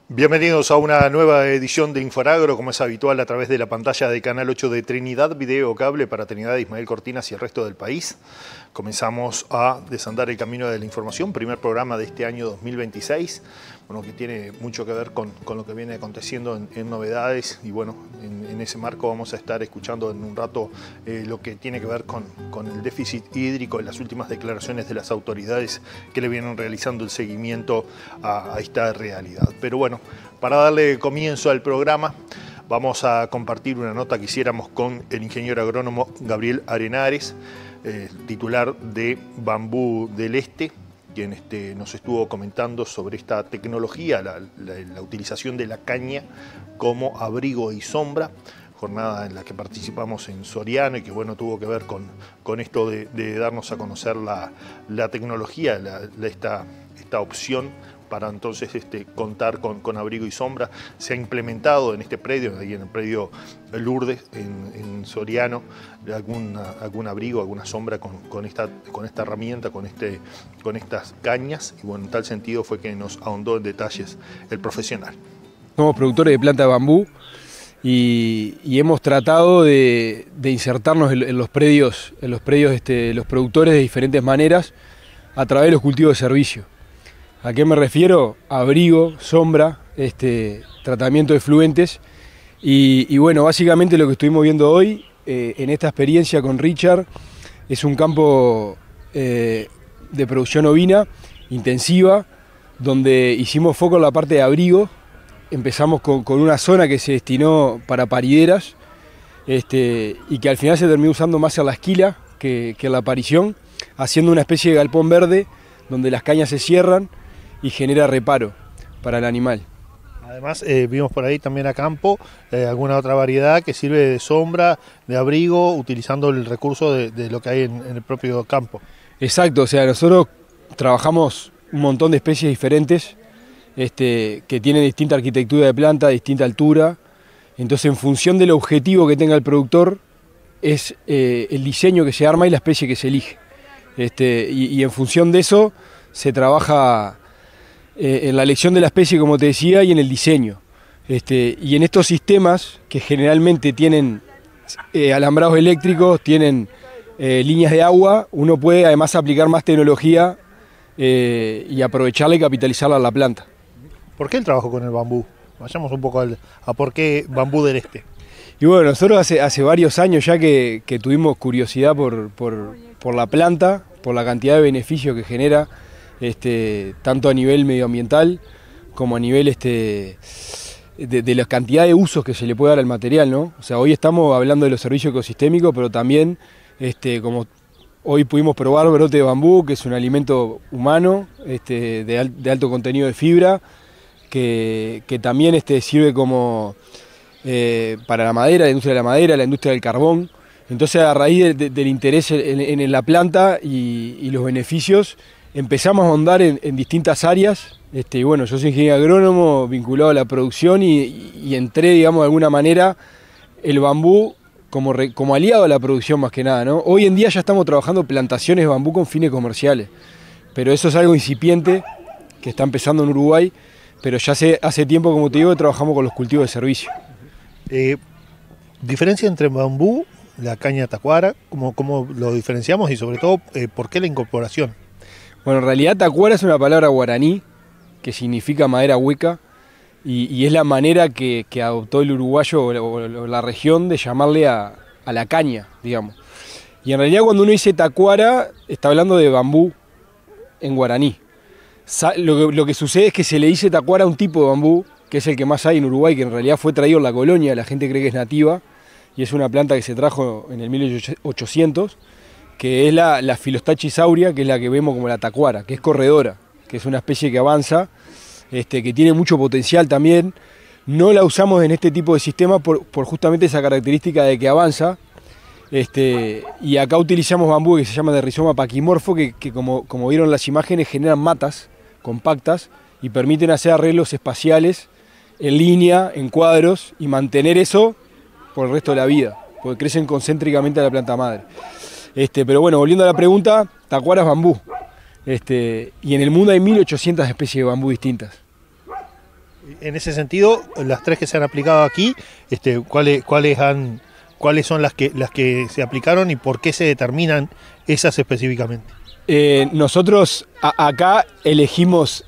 Bienvenidos a una nueva edición de Inforagro, como es habitual, a través de la pantalla de Canal 8 de Trinidad, Video Cable para Trinidad, Ismael Cortinas y el resto del país. Comenzamos a desandar el camino de la información, primer programa de este año 2026, bueno, que tiene mucho que ver con lo que viene aconteciendo en novedades y bueno, en ese marco vamos a estar escuchando en un rato lo que tiene que ver con el déficit hídrico en las últimas declaraciones de las autoridades que le vienen realizando el seguimiento a esta realidad. Pero bueno, para darle comienzo al programa, vamos a compartir una nota que hiciéramos con el ingeniero agrónomo Gabriel Arenares, titular de Bambú del Este, quien nos estuvo comentando sobre esta tecnología, la utilización de la caña como abrigo y sombra, jornada en la que participamos en Soriano y que bueno, tuvo que ver con esto de darnos a conocer la tecnología, esta opción para entonces contar con abrigo y sombra. Se ha implementado en este predio, ahí en el predio Lourdes, en Soriano, algún abrigo, alguna sombra con esta herramienta, con estas cañas, y bueno, en tal sentido fue que nos ahondó en detalles el profesional. Somos productores de planta de bambú y hemos tratado de insertarnos en los predios, los productores de diferentes maneras a través de los cultivos de servicio. ¿A qué me refiero? Abrigo, sombra, tratamiento de efluentes y bueno, básicamente lo que estuvimos viendo hoy en esta experiencia con Richard es un campo de producción ovina intensiva donde hicimos foco en la parte de abrigo. Empezamos con una zona que se destinó para parideras y que al final se terminó usando más en la esquila que en la parición, haciendo una especie de galpón verde donde las cañas se cierran y genera reparo para el animal. Además, vimos por ahí también a campo alguna otra variedad que sirve de sombra, de abrigo, utilizando el recurso de lo que hay en el propio campo. Exacto, o sea, nosotros trabajamos un montón de especies diferentes que tienen distinta arquitectura de planta, distinta altura. Entonces, en función del objetivo que tenga el productor, es el diseño que se arma y la especie que se elige. Y en función de eso, se trabaja en la elección de la especie, como te decía, y en el diseño. Y en estos sistemas, que generalmente tienen alambrados eléctricos, tienen líneas de agua, uno puede además aplicar más tecnología y aprovecharla y capitalizarla en la planta. ¿Por qué el trabajo con el bambú? Vayamos un poco a por qué Bambú del Este. Y bueno, nosotros hace varios años ya que tuvimos curiosidad por la planta, por la cantidad de beneficios que genera, tanto a nivel medioambiental como a nivel de la cantidad de usos que se le puede dar al material, ¿no? O sea, hoy estamos hablando de los servicios ecosistémicos, pero también como hoy pudimos probar brote de bambú, que es un alimento humano de alto contenido de fibra, que también sirve como para la madera, la industria de la madera, la industria del carbón. Entonces, a raíz del interés en la planta y los beneficios, empezamos a ahondar en distintas áreas. Y bueno, yo soy ingeniero agrónomo vinculado a la producción y entré, digamos, de alguna manera el bambú como aliado a la producción más que nada, ¿no? Hoy en día ya estamos trabajando plantaciones de bambú con fines comerciales, pero eso es algo incipiente que está empezando en Uruguay, pero ya hace tiempo, como te digo, que trabajamos con los cultivos de servicio. Diferencia entre bambú, la caña tacuara, ¿cómo lo diferenciamos y sobre todo por qué la incorporación? Bueno, en realidad tacuara es una palabra guaraní que significa madera hueca y es la manera que adoptó el uruguayo o la región de llamarle a la caña, digamos. Y en realidad cuando uno dice tacuara está hablando de bambú en guaraní. Lo que sucede es que se le dice tacuara a un tipo de bambú, que es el que más hay en Uruguay, que en realidad fue traído en la colonia, la gente cree que es nativa, y es una planta que se trajo en el 1800, que es la Philostachys aurea, que es la que vemos como la tacuara, que es corredora, que es una especie que avanza, que tiene mucho potencial también. No la usamos en este tipo de sistemas por justamente esa característica de que avanza, y acá utilizamos bambú que se llama de rizoma paquimorfo, que como vieron las imágenes generan matas compactas y permiten hacer arreglos espaciales en línea, en cuadros, y mantener eso por el resto de la vida, porque crecen concéntricamente a la planta madre. Pero bueno, volviendo a la pregunta, tacuara es bambú. Y en el mundo hay 1800 especies de bambú distintas. En ese sentido, las 3 que se han aplicado aquí, ¿cuáles son las que se aplicaron y por qué se determinan esas específicamente? Nosotros acá elegimos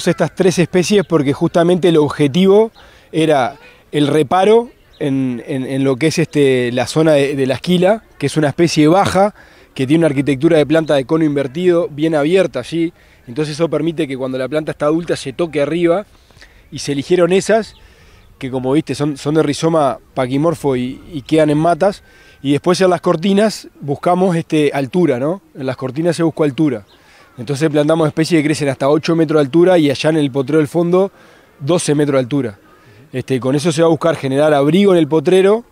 estas 3 especies porque justamente el objetivo era el reparo en lo que es la zona de la esquila, que es una especie baja, que tiene una arquitectura de planta de cono invertido, bien abierta allí. Entonces eso permite que cuando la planta está adulta se toque arriba, y se eligieron esas, que como viste son de rizoma paquimorfo y quedan en matas. Y después en las cortinas buscamos altura, ¿no? En las cortinas se buscó altura. Entonces plantamos especies que crecen hasta 8 metros de altura y allá en el potrero del fondo 12 metros de altura. Con eso se va a buscar generar abrigo en el potrero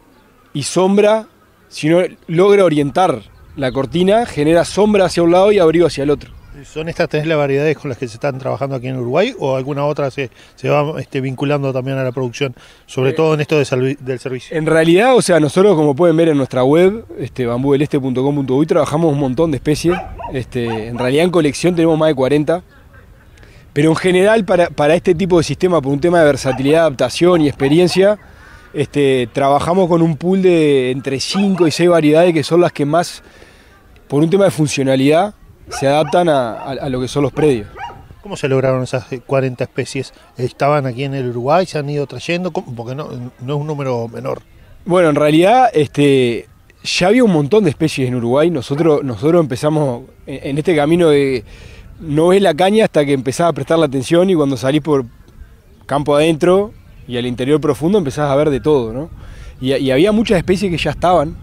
y sombra. Si uno logra orientar la cortina, genera sombra hacia un lado y abrigo hacia el otro. ¿Son estas 3 las variedades con las que se están trabajando aquí en Uruguay o alguna otra se va vinculando también a la producción, sobre todo en esto del servicio? En realidad, o sea, nosotros como pueden ver en nuestra web, bambudeleste.com.uy, trabajamos un montón de especies. En realidad en colección tenemos más de 40. Pero en general para este tipo de sistema, por un tema de versatilidad, adaptación y experiencia, trabajamos con un pool de entre 5 y 6 variedades que son las que más, por un tema de funcionalidad, se adaptan a lo que son los predios. ¿Cómo se lograron esas 40 especies? ¿Estaban aquí en el Uruguay? ¿Se han ido trayendo? Porque no es un número menor. Bueno, en realidad ya había un montón de especies en Uruguay. Nosotros empezamos en este camino de no ves la caña hasta que empezás a prestarle atención, y cuando salís por campo adentro y al interior profundo empezás a ver de todo, ¿no? Y había muchas especies que ya estaban.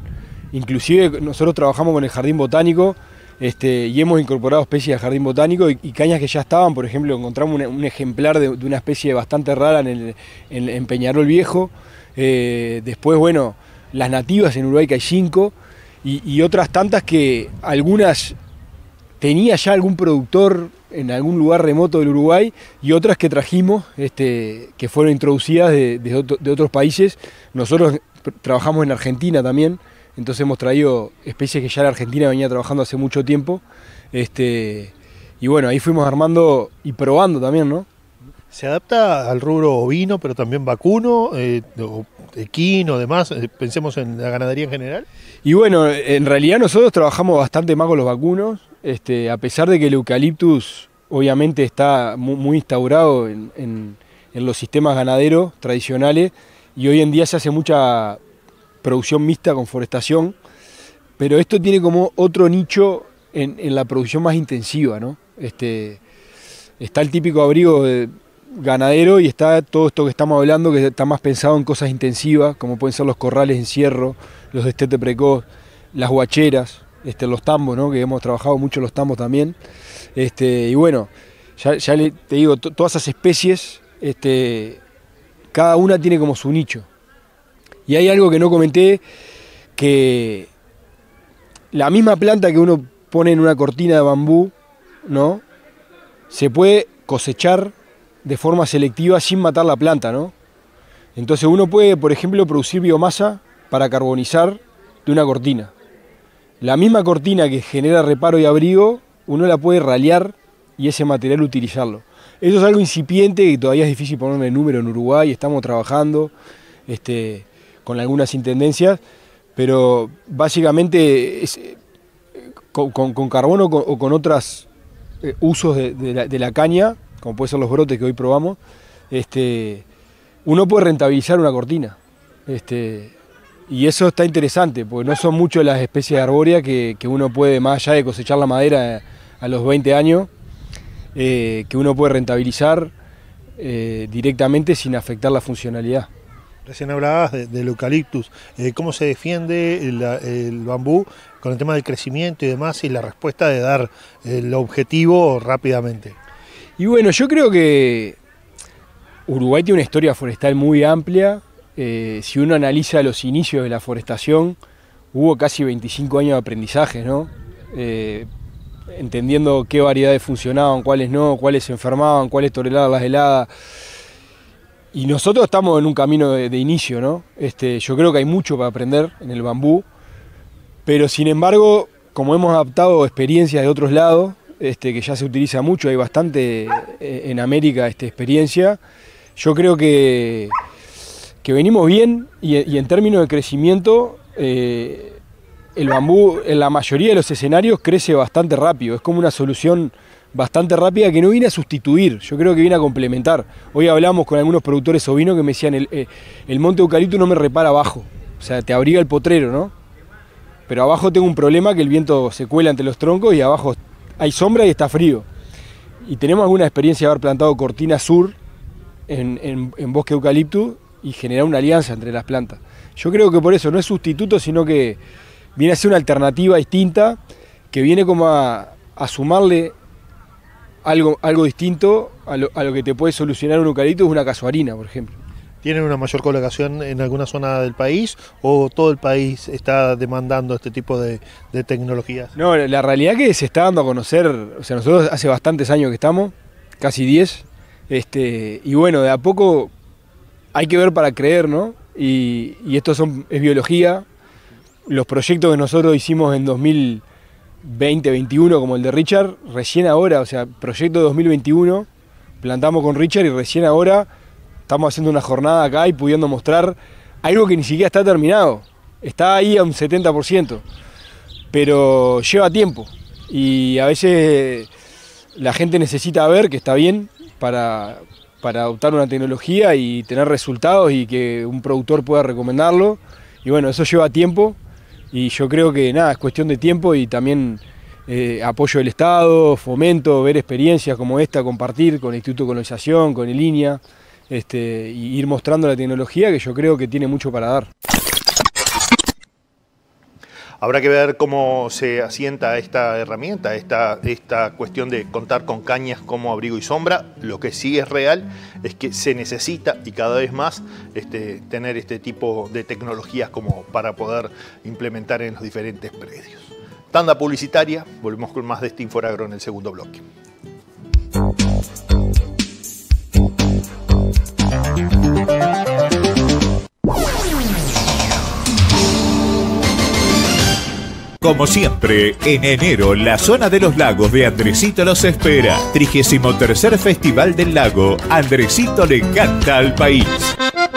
Inclusive nosotros trabajamos con el Jardín Botánico, y hemos incorporado especies al Jardín Botánico y cañas que ya estaban. Por ejemplo, encontramos un ejemplar de una especie bastante rara en Peñarol Viejo. Después, bueno, las nativas en Uruguay, que hay 5, y otras tantas que algunas tenía ya algún productor en algún lugar remoto del Uruguay, y otras que trajimos, que fueron introducidas de otros países. Nosotros trabajamos en Argentina también. Entonces hemos traído especies que ya la Argentina venía trabajando hace mucho tiempo. Y bueno, ahí fuimos armando y probando también, ¿no? ¿Se adapta al rubro ovino, pero también vacuno, equino, demás? Pensemos en la ganadería en general. Y bueno, en realidad nosotros trabajamos bastante más con los vacunos, a pesar de que el eucaliptus obviamente está muy instaurado en los sistemas ganaderos tradicionales, y hoy en día se hace mucha producción mixta con forestación, pero esto tiene como otro nicho en la producción más intensiva, ¿no? Está el típico abrigo ganadero y está todo esto que estamos hablando, que está más pensado en cosas intensivas, como pueden ser los corrales de encierro, los destete precoz, las guacheras, los tambos, ¿no? Que hemos trabajado mucho los tambos también. Y bueno, ya te digo, todas esas especies, cada una tiene como su nicho. Y hay algo que no comenté, que la misma planta que uno pone en una cortina de bambú, ¿no? Se puede cosechar de forma selectiva sin matar la planta, ¿no? Entonces uno puede, por ejemplo, producir biomasa para carbonizar de una cortina. La misma cortina que genera reparo y abrigo, uno la puede ralear y ese material utilizarlo. Eso es algo incipiente que todavía es difícil ponerle número en Uruguay. Estamos trabajando con algunas intendencias, pero básicamente con carbono o con otros usos de la caña, como pueden ser los brotes que hoy probamos, uno puede rentabilizar una cortina. Y eso está interesante, porque no son muchas las especies arbóreas que uno puede, más allá de cosechar la madera a los 20 años, que uno puede rentabilizar directamente sin afectar la funcionalidad. Recién hablabas del eucaliptus. ¿Cómo se defiende el bambú con el tema del crecimiento y demás, y la respuesta de dar el objetivo rápidamente? Y bueno, yo creo que Uruguay tiene una historia forestal muy amplia. Si uno analiza los inicios de la forestación, hubo casi 25 años de aprendizaje, ¿no? Entendiendo qué variedades funcionaban, cuáles no, cuáles se enfermaban, cuáles toleraban las heladas. Y nosotros estamos en un camino de inicio, ¿no? Yo creo que hay mucho para aprender en el bambú, pero sin embargo, como hemos adaptado experiencias de otros lados, que ya se utiliza mucho, hay bastante en América experiencia, Yo creo que venimos bien y en términos de crecimiento, el bambú en la mayoría de los escenarios crece bastante rápido. Es como una solución bastante rápida que no viene a sustituir, yo creo que viene a complementar. Hoy hablamos con algunos productores ovinos que me decían, el monte eucalipto no me repara abajo, o sea, te abriga el potrero, ¿no? Pero abajo tengo un problema que el viento se cuela entre los troncos y abajo hay sombra y está frío. Y tenemos alguna experiencia de haber plantado cortina sur en bosque eucalipto y generar una alianza entre las plantas. Yo creo que por eso no es sustituto, sino que viene a ser una alternativa distinta, que viene como a sumarle algo distinto a lo que te puede solucionar un eucalipto, es una casuarina, por ejemplo. ¿Tienen una mayor colocación en alguna zona del país o todo el país está demandando este tipo de tecnologías? No, la realidad es que se está dando a conocer, o sea, nosotros hace bastantes años que estamos, casi 10, y bueno, de a poco hay que ver para creer, ¿no? Y esto es biología. Los proyectos que nosotros hicimos en 2020-21, como el de Richard, recién ahora, o sea, proyecto de 2021, plantamos con Richard y recién ahora estamos haciendo una jornada acá y pudiendo mostrar algo que ni siquiera está terminado. Está ahí a un 70%, pero lleva tiempo y a veces la gente necesita ver que está bien para adoptar una tecnología y tener resultados y que un productor pueda recomendarlo. Y bueno, eso lleva tiempo y yo creo que nada, es cuestión de tiempo y también apoyo del Estado, fomento, ver experiencias como esta, compartir con el Instituto de Colonización, con el INIA, y ir mostrando la tecnología que yo creo que tiene mucho para dar. Habrá que ver cómo se asienta esta herramienta, esta cuestión de contar con cañas como abrigo y sombra. Lo que sí es real es que se necesita y cada vez más tener este tipo de tecnologías como para poder implementar en los diferentes predios. Tanda publicitaria, volvemos con más de este Inforagro en el segundo bloque. Como siempre, en enero, la zona de los lagos de Andresito los espera. 33º Festival del Lago. Andresito le canta al país.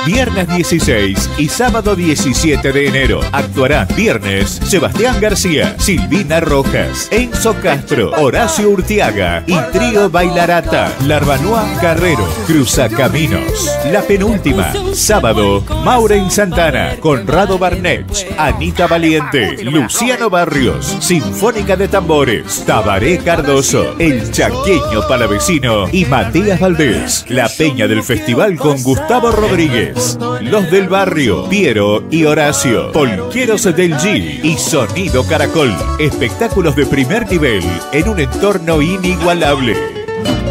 Viernes 16 y sábado 17 de enero. Actuarán viernes Sebastián García, Silvina Rojas, Enzo Castro, Horacio Urtiaga y Trío Bailarata. Larbanoa Carrero, Cruzacaminos. La penúltima, sábado, Maureen Santana, Conrado Barnech, Anita Valiente, Luciano Barrios, Sinfónica de Tambores, Tabaré Cardoso, El Chaqueño Palavecino y Matías Valdés. La peña del festival con Gustavo Rodríguez. Los del Barrio, Piero y Horacio, Polqueros del G y Sonido Caracol. Espectáculos de primer nivel en un entorno inigualable.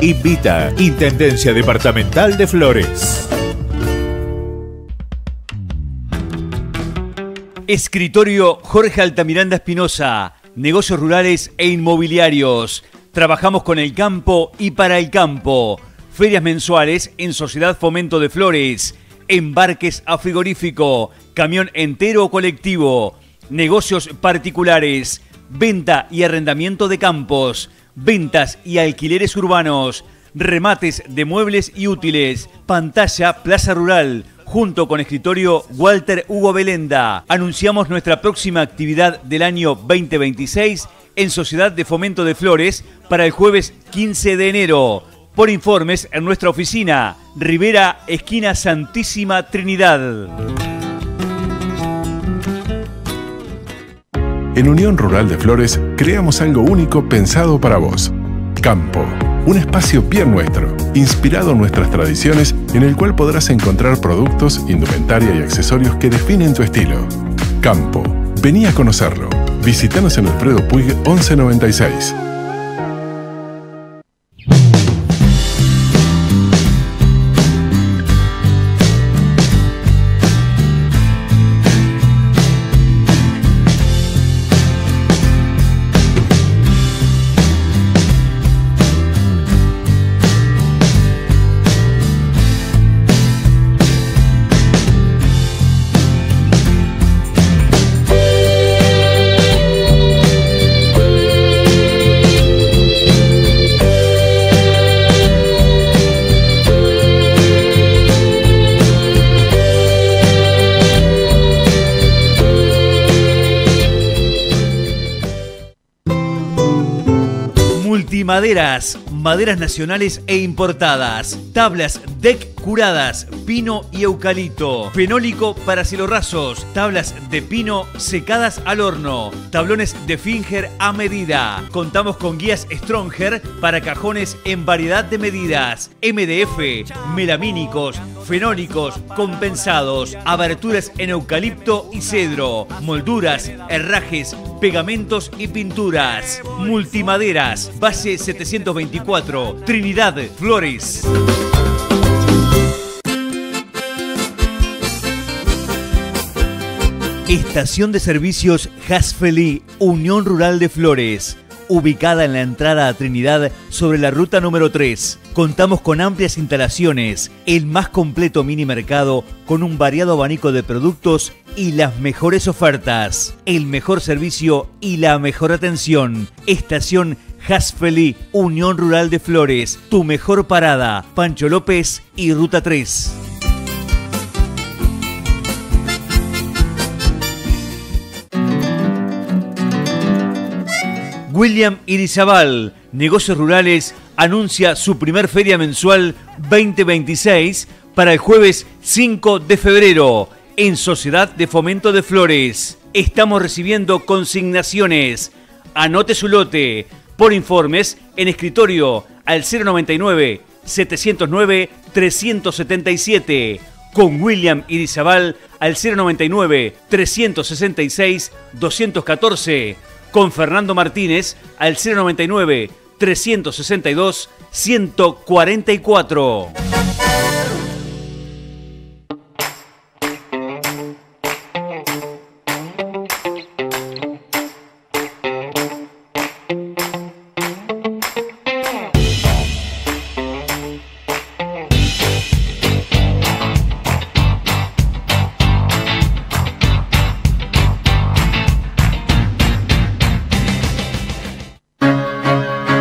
Invita Intendencia Departamental de Flores. Escritorio Jorge Altamiranda Espinosa. Negocios rurales e inmobiliarios. Trabajamos con el campo y para el campo. Ferias mensuales en Sociedad Fomento de Flores. Embarques a frigorífico, camión entero o colectivo, negocios particulares, venta y arrendamiento de campos, ventas y alquileres urbanos, remates de muebles y útiles, pantalla Plaza Rural, junto con escritorio Walter Hugo Belenda. Anunciamos nuestra próxima actividad del año 2026 en Sociedad de Fomento de Flores para el jueves 15 de enero. Por informes en nuestra oficina, Rivera, esquina Santísima Trinidad. En Unión Rural de Flores creamos algo único pensado para vos. Campo, un espacio bien nuestro, inspirado en nuestras tradiciones, en el cual podrás encontrar productos, indumentaria y accesorios que definen tu estilo. Campo, vení a conocerlo. Visítanos en Alfredo Puig 1196. Multimaderas, maderas nacionales e importadas. Tablas deck curadas, pino y eucalipto. Fenólico para cielorrasos. Tablas de pino secadas al horno. Tablones de Finger a medida. Contamos con guías Stronger para cajones en variedad de medidas. MDF, melamínicos, fenólicos, compensados. Aberturas en eucalipto y cedro. Molduras, herrajes, pegamentos y pinturas. Multimaderas, base 724, Trinidad, Flores. Estación de servicios Hasfeli, Unión Rural de Flores, ubicada en la entrada a Trinidad sobre la ruta número 3. Contamos con amplias instalaciones, el más completo mini mercado con un variado abanico de productos y las mejores ofertas, el mejor servicio y la mejor atención. Estación Hasfeli, Unión Rural de Flores, tu mejor parada, Pancho López y Ruta 3. William Irizabal, Negocios Rurales, anuncia su primer feria mensual 2026 para el jueves 5 de febrero en Sociedad de Fomento de Flores. Estamos recibiendo consignaciones. Anote su lote. Por informes en escritorio al 099-709-377. Con William Irizabal al 099-366-214. Con Fernando Martínez al 099-362-144.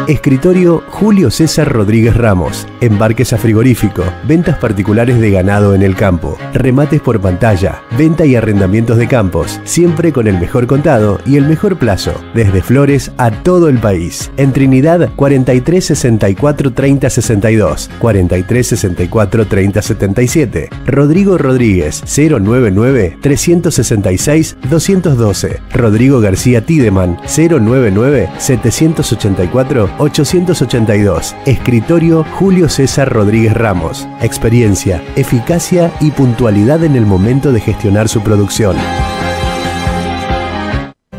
Escritorio Julio César Rodríguez Ramos. Embarques a frigorífico, ventas particulares de ganado en el campo, remates por pantalla, venta y arrendamientos de campos, siempre con el mejor contado y el mejor plazo, desde Flores a todo el país. En Trinidad 43 64 30 62, 43 64 30 77. Rodrigo Rodríguez 099 366 212. Rodrigo García Tideman 099 784 882. Escritorio Julio César Rodríguez Ramos. Experiencia, eficacia y puntualidad en el momento de gestionar su producción.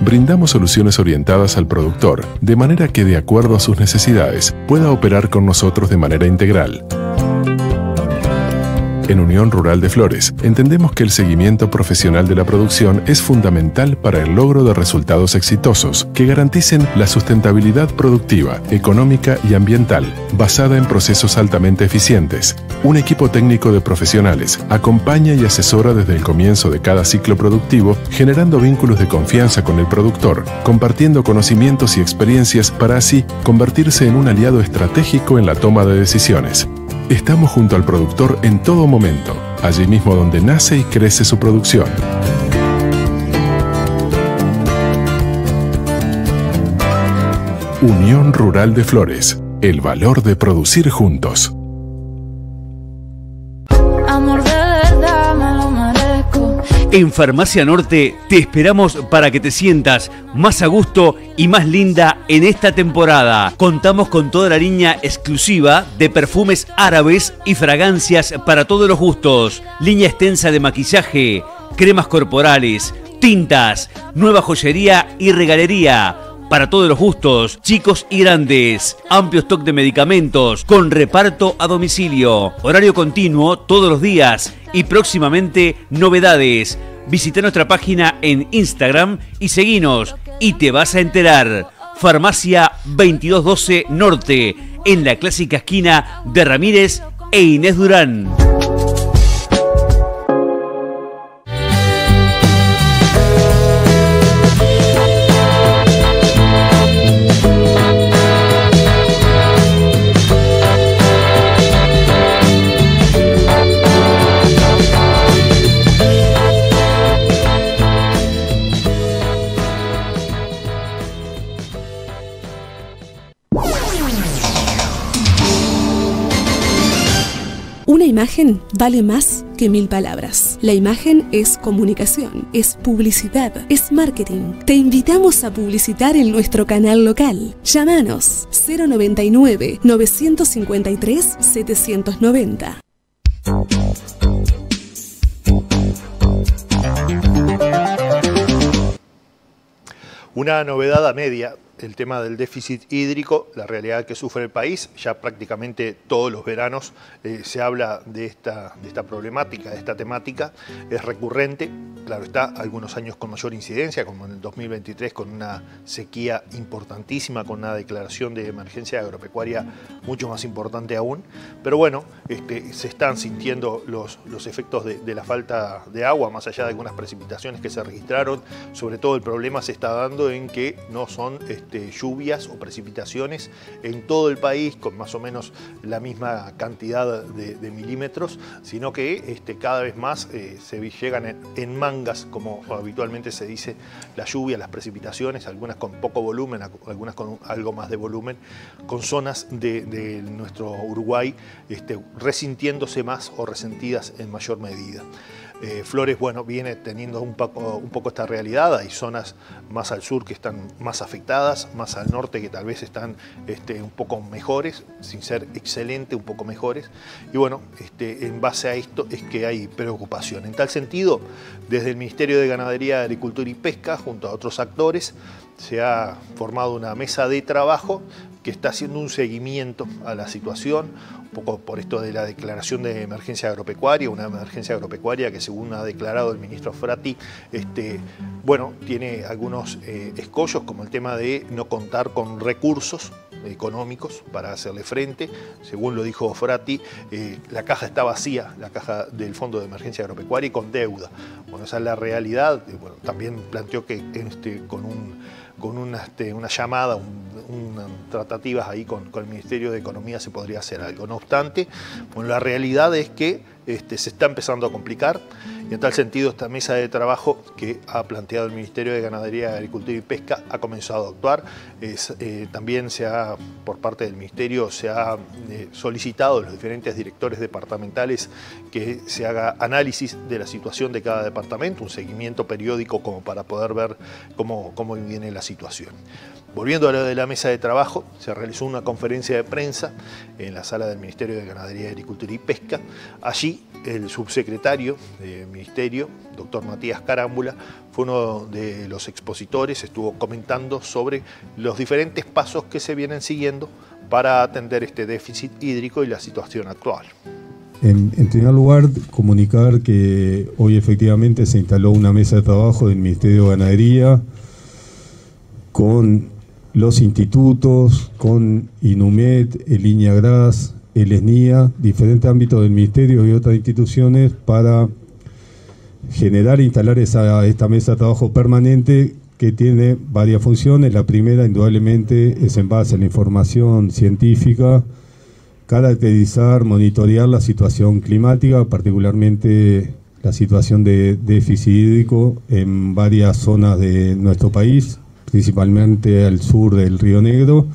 Brindamos soluciones orientadas al productor, de manera que de acuerdo a sus necesidades pueda operar con nosotros de manera integral. En Unión Rural de Flores, entendemos que el seguimiento profesional de la producción es fundamental para el logro de resultados exitosos que garanticen la sustentabilidad productiva, económica y ambiental, basada en procesos altamente eficientes. Un equipo técnico de profesionales acompaña y asesora desde el comienzo de cada ciclo productivo, generando vínculos de confianza con el productor, compartiendo conocimientos y experiencias para así convertirse en un aliado estratégico en la toma de decisiones. Estamos junto al productor en todo momento, allí mismo donde nace y crece su producción. Unión Rural de Flores, el valor de producir juntos. Amor de verdad me lo merezco. En Farmacia Norte te esperamos para que te sientas más a gusto y más linda en esta temporada. Contamos con toda la línea exclusiva de perfumes árabes y fragancias para todos los gustos. Línea extensa de maquillaje, cremas corporales, tintas, nueva joyería y regalería. Para todos los gustos, chicos y grandes. Amplio stock de medicamentos con reparto a domicilio. Horario continuo todos los días y próximamente novedades. Visita nuestra página en Instagram y seguinos y te vas a enterar. Farmacia 2212 Norte, en la clásica esquina de Ramírez e Inés Durán. imagen vale más que 1000 palabras. La imagen es comunicación, es publicidad, es marketing. Te invitamos a publicitar en nuestro canal local. Llámanos 099 953 790. Una novedad a media, el tema del déficit hídrico, la realidad que sufre el país. Ya prácticamente todos los veranos se habla de esta problemática, de esta temática. Es recurrente, claro está, algunos años con mayor incidencia, como en el 2023 con una sequía importantísima, con una declaración de emergencia agropecuaria mucho más importante aún. Pero bueno, se están sintiendo los efectos de la falta de agua, más allá de algunas precipitaciones que se registraron. Sobre todo el problema se está dando en que no son lluvias o precipitaciones en todo el país con más o menos la misma cantidad de milímetros, sino que cada vez más se llegan en mangas, como habitualmente se dice, la lluvia, las precipitaciones, algunas con poco volumen, algunas con algo más de volumen, con zonas de nuestro Uruguay resintiéndose más o resentidas en mayor medida. Flores, bueno, viene teniendo un poco esta realidad. Hay zonas más al sur que están más afectadas, más al norte que tal vez están un poco mejores, sin ser excelente, un poco mejores. Y bueno, en base a esto es que hay preocupación. En tal sentido, desde el Ministerio de Ganadería, Agricultura y Pesca, junto a otros actores, se ha formado una mesa de trabajo que está haciendo un seguimiento a la situación, un poco por esto de la declaración de emergencia agropecuaria, una emergencia agropecuaria que, según ha declarado el ministro Foratti, bueno, tiene algunos escollos, como el tema de no contar con recursos económicos para hacerle frente. Según lo dijo Foratti, la caja está vacía, la caja del Fondo de Emergencia Agropecuaria, y con deuda. Bueno, esa es la realidad. Bueno, también planteó que con una llamada, tratativas ahí con el Ministerio de Economía se podría hacer algo. No obstante, bueno, la realidad es que se está empezando a complicar, y en tal sentido esta mesa de trabajo que ha planteado el Ministerio de Ganadería, Agricultura y Pesca ha comenzado a actuar. También por parte del Ministerio se ha solicitado a los diferentes directores departamentales que se haga análisis de la situación de cada departamento, un seguimiento periódico como para poder ver cómo viene la situación. Volviendo a lo de la mesa de trabajo, se realizó una conferencia de prensa en la sala del Ministerio de Ganadería, Agricultura y Pesca. Allí el subsecretario del Ministerio, doctor Matías Carámbula, fue uno de los expositores, estuvo comentando sobre los diferentes pasos que se vienen siguiendo para atender este déficit hídrico y la situación actual. En primer lugar, comunicar que hoy efectivamente se instaló una mesa de trabajo del Ministerio de Ganadería con los institutos, con INUMED, el INIAGRAS, el ESNIA, diferentes ámbitos del Ministerio y otras instituciones para generar e instalar esta mesa de trabajo permanente que tiene varias funciones. La primera, indudablemente, es en base a la información científica, caracterizar, monitorear la situación climática, particularmente la situación de déficit hídrico en varias zonas de nuestro país, principalmente al sur del Río Negro.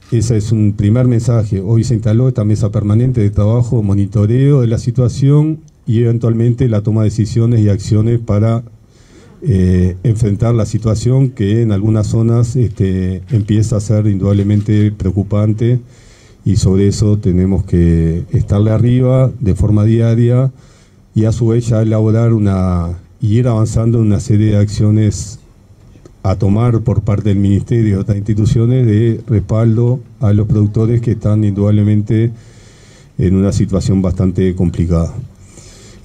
Ese es un primer mensaje. Hoy se instaló esta mesa permanente de trabajo, monitoreo de la situación y eventualmente la toma de decisiones y acciones para enfrentar la situación que en algunas zonas empieza a ser indudablemente preocupante, y sobre eso tenemos que estarle arriba de forma diaria y a su vez ya elaborar y ir avanzando en una serie de acciones a tomar por parte del Ministerio y otras instituciones de respaldo a los productores que están indudablemente en una situación bastante complicada.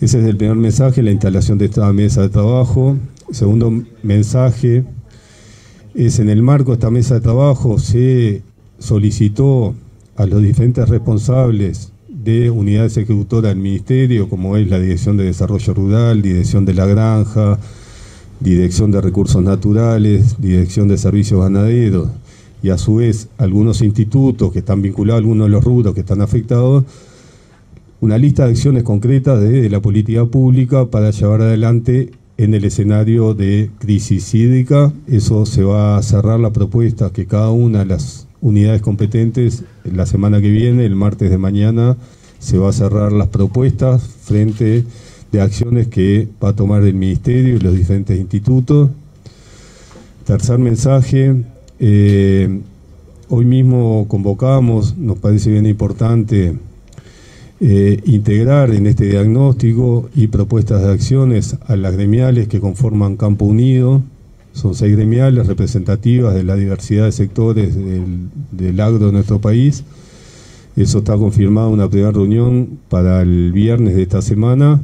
Ese es el primer mensaje, la instalación de esta mesa de trabajo. El segundo mensaje es: en el marco de esta mesa de trabajo se solicitó a los diferentes responsables de unidades ejecutoras del Ministerio, como es la Dirección de Desarrollo Rural, Dirección de la Granja, Dirección de Recursos Naturales, Dirección de Servicios Ganaderos, y a su vez algunos institutos que están vinculados a algunos de los rubros que están afectados, una lista de acciones concretas de la política pública para llevar adelante en el escenario de crisis hídrica. Eso se va a cerrar la propuesta que cada una de las unidades competentes. La semana que viene, el martes de mañana, se va a cerrar las propuestas frente de acciones que va a tomar el Ministerio y los diferentes institutos. Tercer mensaje, hoy mismo convocamos, nos parece bien importante integrar en este diagnóstico y propuestas de acciones a las gremiales que conforman Campo Unido. Son 6 gremiales representativas de la diversidad de sectores del agro de nuestro país. Eso está confirmado en una primera reunión para el viernes de esta semana,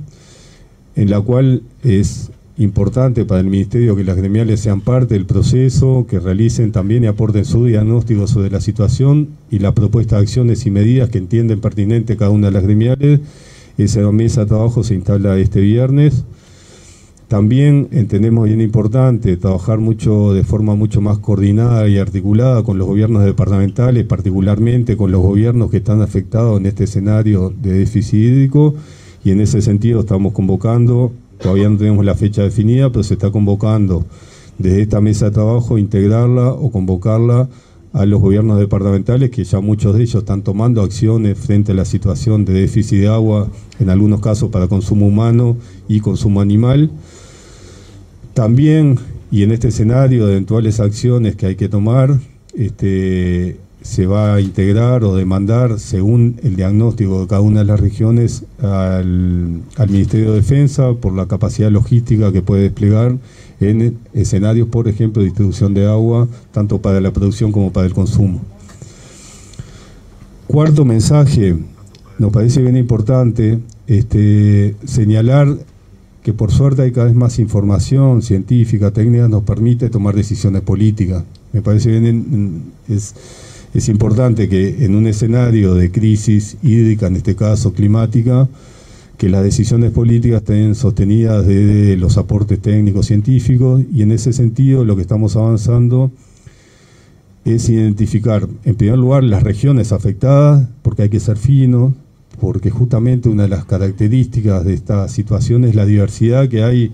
en la cual es importante para el Ministerio que las gremiales sean parte del proceso, que realicen también y aporten su diagnóstico sobre la situación y la propuesta de acciones y medidas que entienden pertinente cada una de las gremiales. Esa mesa de trabajo se instala este viernes. También entendemos bien importante trabajar de forma mucho más coordinada y articulada con los gobiernos departamentales, particularmente con los gobiernos que están afectados en este escenario de déficit hídrico, y en ese sentido estamos convocando. Todavía no tenemos la fecha definida, pero se está convocando desde esta mesa de trabajo integrarla o convocarla a los gobiernos departamentales, que ya muchos de ellos están tomando acciones frente a la situación de déficit de agua, en algunos casos para consumo humano y consumo animal. También, y en este escenario de eventuales acciones que hay que tomar, se va a integrar o demandar, según el diagnóstico de cada una de las regiones, al Ministerio de Defensa por la capacidad logística que puede desplegar en escenarios, por ejemplo, de distribución de agua, tanto para la producción como para el consumo. Cuarto mensaje, nos parece bien importante señalar que por suerte hay cada vez más información científica, técnica, nos permite tomar decisiones políticas. Me parece bien, es importante que en un escenario de crisis hídrica, en este caso climática, que las decisiones políticas estén sostenidas desde los aportes técnicos científicos, y en ese sentido lo que estamos avanzando es identificar, en primer lugar, las regiones afectadas, porque hay que ser finos, porque justamente una de las características de esta situación es la diversidad que hay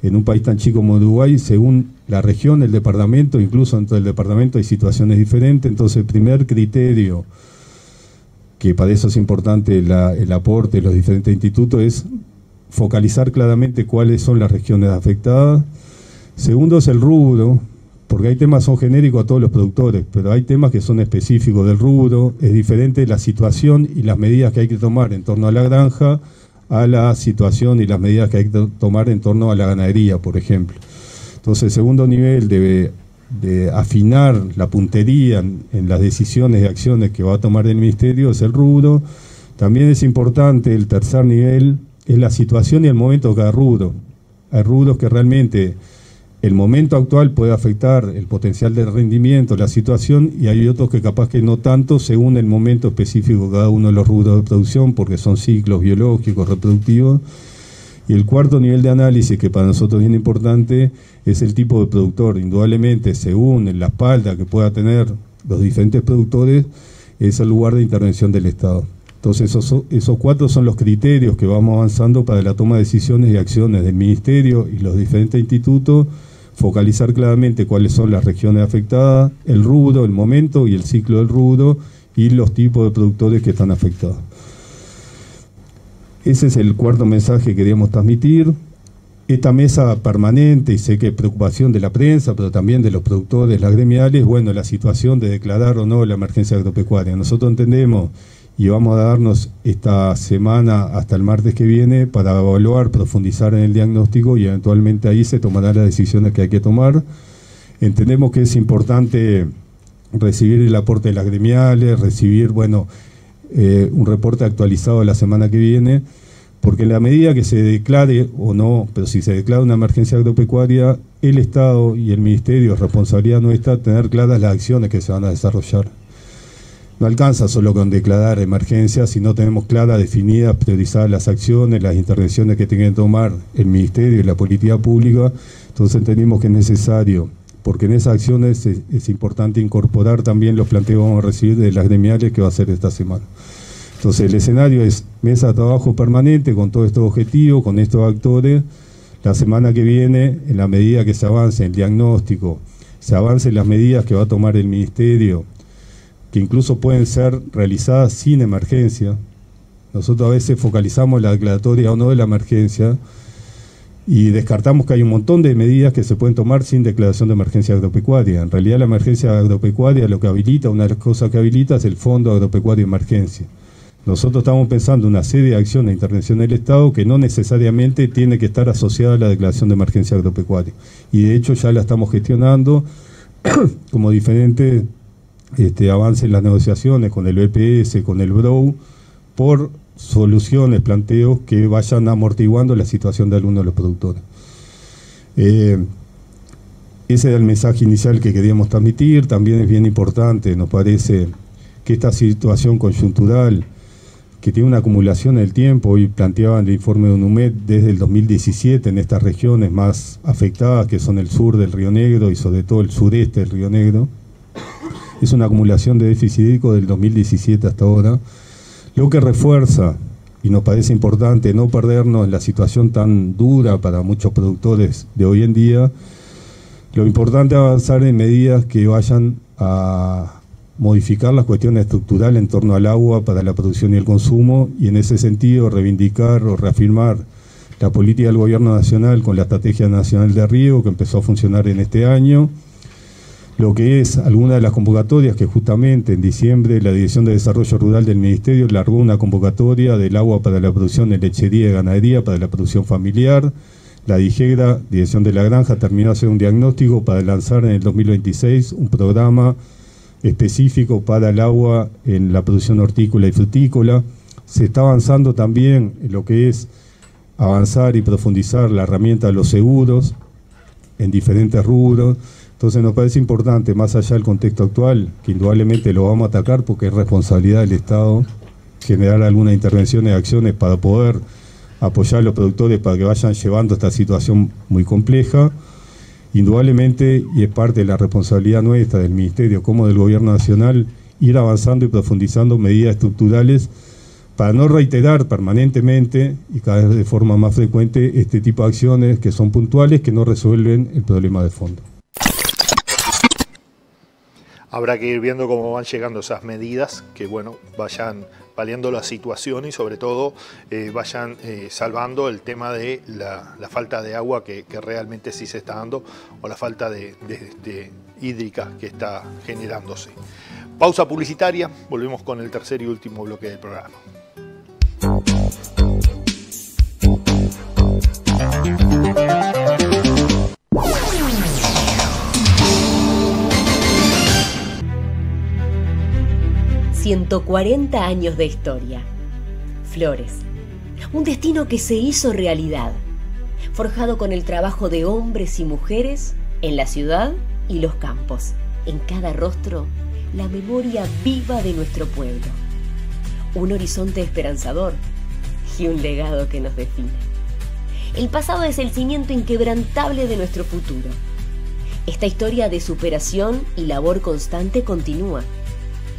en un país tan chico como Uruguay. Según la región, el departamento, incluso dentro del departamento hay situaciones diferentes. Entonces, el primer criterio, que para eso es importante el aporte de los diferentes institutos, es focalizar claramente cuáles son las regiones afectadas. Segundo es el rubro, porque hay temas que son genéricos a todos los productores, pero hay temas que son específicos del rubro. Es diferente la situación y las medidas que hay que tomar en torno a la granja a la situación y las medidas que hay que tomar en torno a la ganadería, por ejemplo. Entonces, el segundo nivel de afinar la puntería en las decisiones y acciones que va a tomar el Ministerio es el rubro. También es importante, el tercer nivel, es la situación y el momento de cada rubro. Hay rubros que realmente el momento actual puede afectar el potencial de rendimiento, la situación, y hay otros que capaz que no tanto, según el momento específico de cada uno de los rubros de producción, porque son ciclos biológicos, reproductivos. Y el cuarto nivel de análisis, que para nosotros es bien importante, es el tipo de productor. Indudablemente, según la espalda que pueda tener los diferentes productores, es el lugar de intervención del Estado. Entonces, esos 4 son los criterios que vamos avanzando para la toma de decisiones y acciones del Ministerio y los diferentes institutos. Focalizar claramente cuáles son las regiones afectadas, el rubro, el momento y el ciclo del rubro, y los tipos de productores que están afectados. Ese es el cuarto mensaje que queríamos transmitir. Esta mesa permanente, y sé que es preocupación de la prensa, pero también de los productores, las gremiales, bueno, la situación de declarar o no la emergencia agropecuaria. Nosotros entendemos, y vamos a darnos esta semana hasta el martes que viene para evaluar, profundizar en el diagnóstico, y eventualmente ahí se tomarán las decisiones que hay que tomar. Entendemos que es importante recibir el aporte de las gremiales, recibir, un reporte actualizado la semana que viene, porque en la medida que se declare o no, pero si se declara una emergencia agropecuaria, el Estado y el Ministerio, es responsabilidad nuestra tener claras las acciones que se van a desarrollar. No alcanza solo con declarar emergencia, si no tenemos claras, definidas, priorizadas las acciones, las intervenciones que tienen que tomar el Ministerio y la política pública. Entonces entendimos que es necesario, porque en esas acciones es importante incorporar también los planteos que vamos a recibir de las gremiales que va a hacer esta semana. Entonces el escenario es mesa de trabajo permanente con todos estos objetivos, con estos actores. La semana que viene, en la medida que se avance el diagnóstico, se avancen las medidas que va a tomar el Ministerio que incluso pueden ser realizadas sin emergencia. Nosotros a veces focalizamos la declaratoria o no de la emergencia y descartamos que hay un montón de medidas que se pueden tomar sin declaración de emergencia agropecuaria. En realidad la emergencia agropecuaria lo que habilita, una de las cosas que habilita es el Fondo Agropecuario de Emergencia. Nosotros estamos pensando en una serie de acciones de intervención del Estado que no necesariamente tiene que estar asociada a la declaración de emergencia agropecuaria. Y de hecho ya la estamos gestionando como diferentes avances en las negociaciones con el BPS, con el BROU, por soluciones, planteos que vayan amortiguando la situación de algunos de los productores. Ese era el mensaje inicial que queríamos transmitir. También es bien importante, nos parece, que esta situación coyuntural, que tiene una acumulación en el tiempo, hoy planteaban el informe de UNUMED desde el 2017 en estas regiones más afectadas, que son el sur del Río Negro y sobre todo el sureste del Río Negro, es una acumulación de déficit hídrico del 2017 hasta ahora, lo que refuerza, y nos parece importante no perdernos en la situación tan dura para muchos productores de hoy en día, lo importante es avanzar en medidas que vayan a modificar las cuestiones estructurales en torno al agua para la producción y el consumo, y en ese sentido reivindicar o reafirmar la política del Gobierno Nacional con la Estrategia Nacional de Riego, que empezó a funcionar en este año, lo que es alguna de las convocatorias que justamente en diciembre la Dirección de Desarrollo Rural del Ministerio largó una convocatoria del agua para la producción de lechería y ganadería, para la producción familiar. La DIGEGRA, Dirección de la Granja, terminó de hacer un diagnóstico para lanzar en el 2026 un programa específico para el agua en la producción hortícola y frutícola. Se está avanzando también en lo que es avanzar y profundizar la herramienta de los seguros en diferentes rubros. Entonces nos parece importante, más allá del contexto actual, que indudablemente lo vamos a atacar porque es responsabilidad del Estado generar algunas intervenciones y acciones para poder apoyar a los productores para que vayan llevando esta situación muy compleja. Indudablemente, y es parte de la responsabilidad nuestra, del Ministerio como del Gobierno Nacional, ir avanzando y profundizando medidas estructurales para no reiterar permanentemente y cada vez de forma más frecuente este tipo de acciones que son puntuales, que no resuelven el problema de fondo. Habrá que ir viendo cómo van llegando esas medidas que, bueno, vayan paliando la situación y sobre todo vayan salvando el tema de la falta de agua que realmente sí se está dando, o la falta de hídrica que está generándose. Pausa publicitaria, volvemos con el tercer y último bloque del programa. 140 años de historia. Flores. Un destino que se hizo realidad, forjado con el trabajo de hombres y mujeres en la ciudad y los campos. En cada rostro, la memoria viva de nuestro pueblo. Un horizonte esperanzador y un legado que nos define. El pasado es el cimiento inquebrantable de nuestro futuro. Esta historia de superación y labor constante continúa.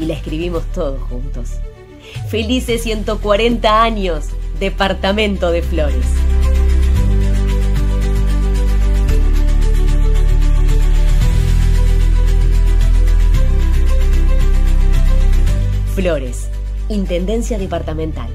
Y la escribimos todos juntos. Felices 140 años, Departamento de Flores. Flores, Intendencia Departamental.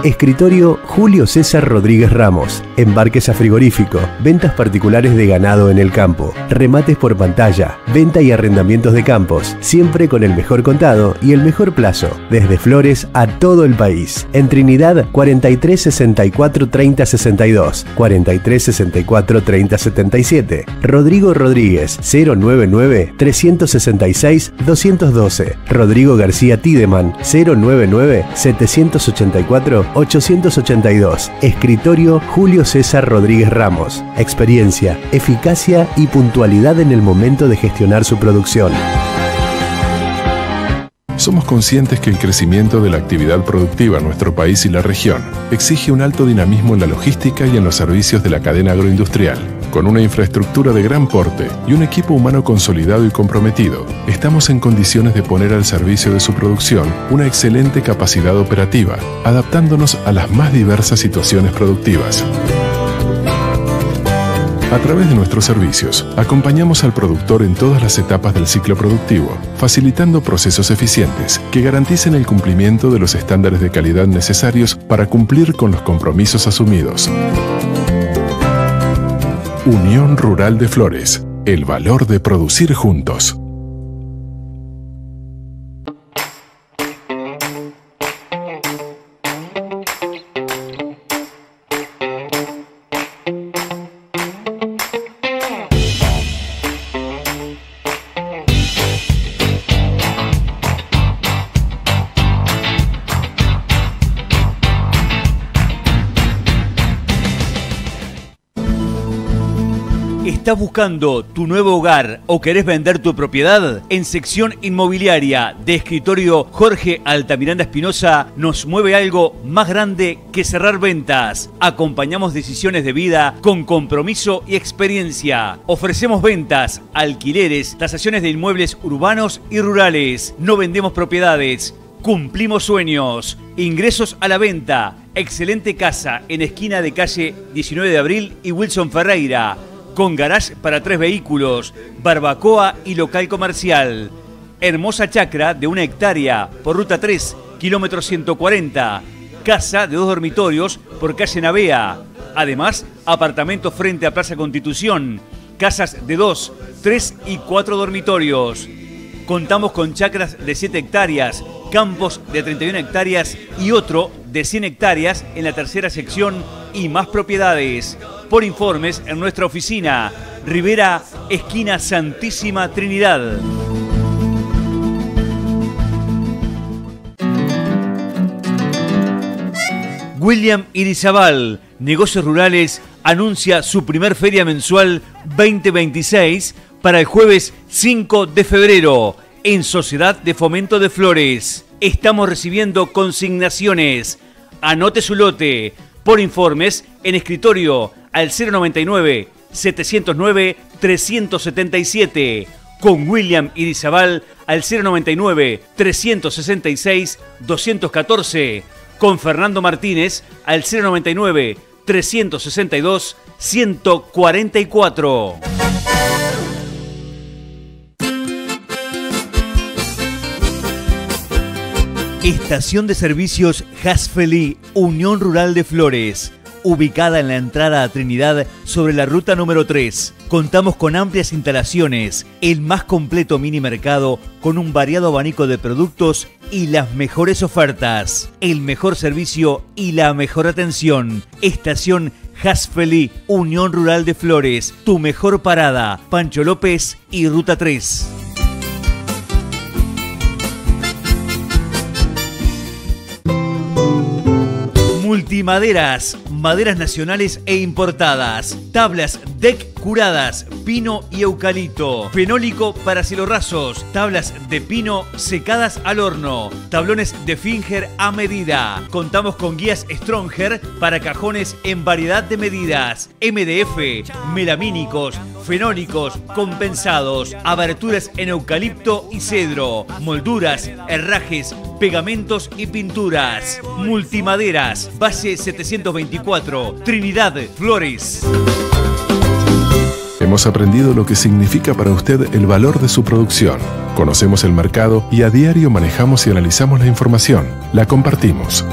Escritorio Julio César Rodríguez Ramos. Embarques a frigorífico, ventas particulares de ganado en el campo, remates por pantalla, venta y arrendamientos de campos, siempre con el mejor contado y el mejor plazo, desde Flores a todo el país. En Trinidad 43 64 30 62, 43 64 30 77. Rodrigo Rodríguez 099 366 212. Rodrigo García Tideman 099 784 882. Escritorio Julio César Rodríguez Ramos. Experiencia, eficacia y puntualidad en el momento de gestionar su producción. Somos conscientes que el crecimiento de la actividad productiva en nuestro país y la región exige un alto dinamismo en la logística y en los servicios de la cadena agroindustrial. Con una infraestructura de gran porte y un equipo humano consolidado y comprometido, estamos en condiciones de poner al servicio de su producción una excelente capacidad operativa, adaptándonos a las más diversas situaciones productivas. A través de nuestros servicios, acompañamos al productor en todas las etapas del ciclo productivo, facilitando procesos eficientes que garanticen el cumplimiento de los estándares de calidad necesarios para cumplir con los compromisos asumidos. Unión Rural de Flores, el valor de producir juntos. ¿Estás buscando tu nuevo hogar o querés vender tu propiedad? En sección inmobiliaria de escritorio Jorge Altamiranda Espinosa nos mueve algo más grande que cerrar ventas. Acompañamos decisiones de vida con compromiso y experiencia. Ofrecemos ventas, alquileres, tasaciones de inmuebles urbanos y rurales. No vendemos propiedades, cumplimos sueños. Ingresos a la venta. Excelente casa en esquina de calle 19 de Abril y Wilson Ferreira, con garage para 3 vehículos, barbacoa y local comercial. Hermosa chacra de 1 hectárea por ruta 3, kilómetro 140. Casa de 2 dormitorios por calle Navea. Además, apartamentos frente a Plaza Constitución. Casas de 2, 3 y 4 dormitorios. Contamos con chacras de 7 hectáreas, campos de 31 hectáreas y otro de 100 hectáreas en la tercera sección y más propiedades. Por informes en nuestra oficina, Rivera, esquina Santísima Trinidad. William Irizabal, Negocios Rurales, anuncia su primer feria mensual 2026 para el jueves 5 de febrero en Sociedad de Fomento de Flores. Estamos recibiendo consignaciones. Anote su lote. Por informes en escritorio al 099-709-377. Con William Irizabal al 099-366-214. Con Fernando Martínez al 099-362-144. Estación de servicios Hasfeli, Unión Rural de Flores, ubicada en la entrada a Trinidad sobre la ruta número 3. Contamos con amplias instalaciones, el más completo mini mercado con un variado abanico de productos y las mejores ofertas, el mejor servicio y la mejor atención. Estación Hasfeli, Unión Rural de Flores, tu mejor parada, Pancho López y ruta 3. Multimaderas, maderas nacionales e importadas, tablas deck curadas, pino y eucalipto, fenólico para cielorrasos, tablas de pino secadas al horno, tablones de Finger a medida. Contamos con guías Stronger para cajones en variedad de medidas, MDF, melamínicos, fenólicos, compensados, aberturas en eucalipto y cedro, molduras, herrajes, pegamentos y pinturas. Multimaderas, base 724, Trinidad, Flores. Hemos aprendido lo que significa para usted el valor de su producción. Conocemos el mercado y a diario manejamos y analizamos la información. La compartimos.